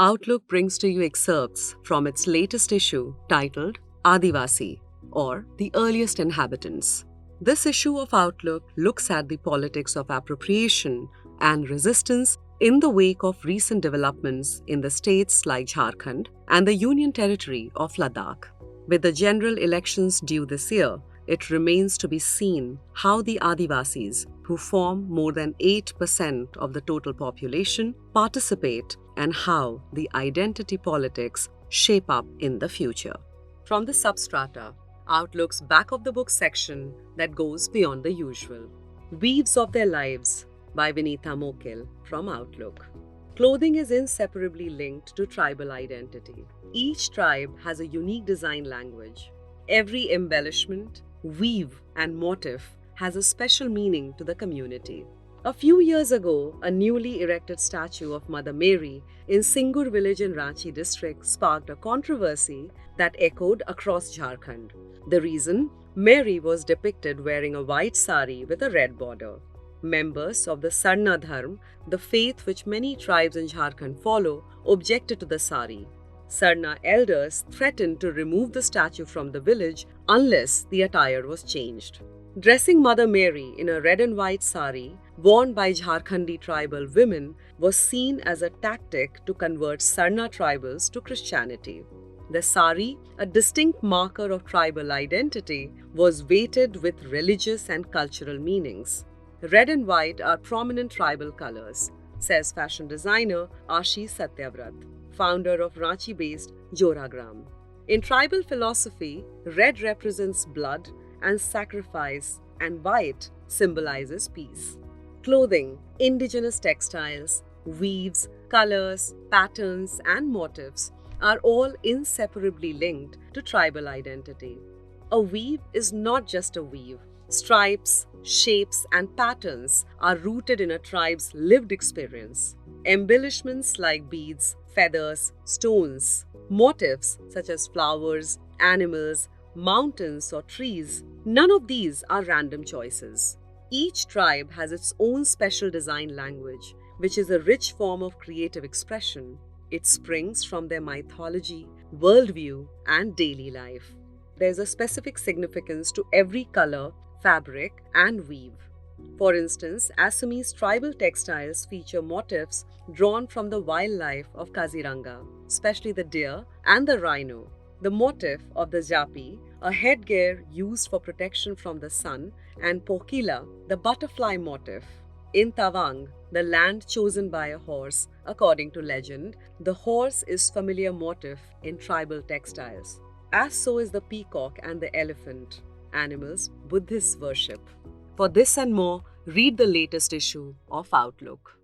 Outlook brings to you excerpts from its latest issue titled Adivasi, or the Earliest Inhabitants. This issue of Outlook looks at the politics of appropriation and resistance in the wake of recent developments in the states like Jharkhand and the Union Territory of Ladakh. With the general elections due this year, it remains to be seen how the Adivasis, who form more than 8% of the total population, participate and how the identity politics shape up in the future. From the substrata, Outlook's back of the book section that goes beyond the usual. Weaves of Their Lives by Vinitha Mokil from Outlook. Clothing is inseparably linked to tribal identity. Each tribe has a unique design language. Every embellishment, weave, and motif has a special meaning to the community. A few years ago, a newly erected statue of Mother Mary in Singur village in Ranchi district sparked a controversy that echoed across Jharkhand. The reason? Mary was depicted wearing a white sari with a red border. Members of the Sarna Dharm, the faith which many tribes in Jharkhand follow, objected to the sari. Sarna elders threatened to remove the statue from the village unless the attire was changed. Dressing Mother Mary in a red and white sari, worn by Jharkhandi tribal women, was seen as a tactic to convert Sarna tribals to Christianity. The sari, a distinct marker of tribal identity, was weighted with religious and cultural meanings. Red and white are prominent tribal colors, says fashion designer Ashish Satyavrat, founder of Ranchi-based Joragram. In tribal philosophy, red represents blood and sacrifice, and white symbolizes peace. Clothing, indigenous textiles, weaves, colors, patterns, and motifs are all inseparably linked to tribal identity. A weave is not just a weave. Stripes, shapes, and patterns are rooted in a tribe's lived experience. Embellishments like beads, feathers, stones, motifs such as flowers, animals, mountains, or trees, none of these are random choices. Each tribe has its own special design language, which is a rich form of creative expression. It springs from their mythology, worldview, and daily life. There's a specific significance to every color, fabric, and weave. For instance, Assamese tribal textiles feature motifs drawn from the wildlife of Kaziranga, especially the deer and the rhino. The motif of the japi, a headgear used for protection from the sun, and pokila, the butterfly motif. In Tawang, the land chosen by a horse, according to legend, the horse is familiar motif in tribal textiles. As so is the peacock and the elephant, animals Buddhists worship. For this and more, read the latest issue of Outlook.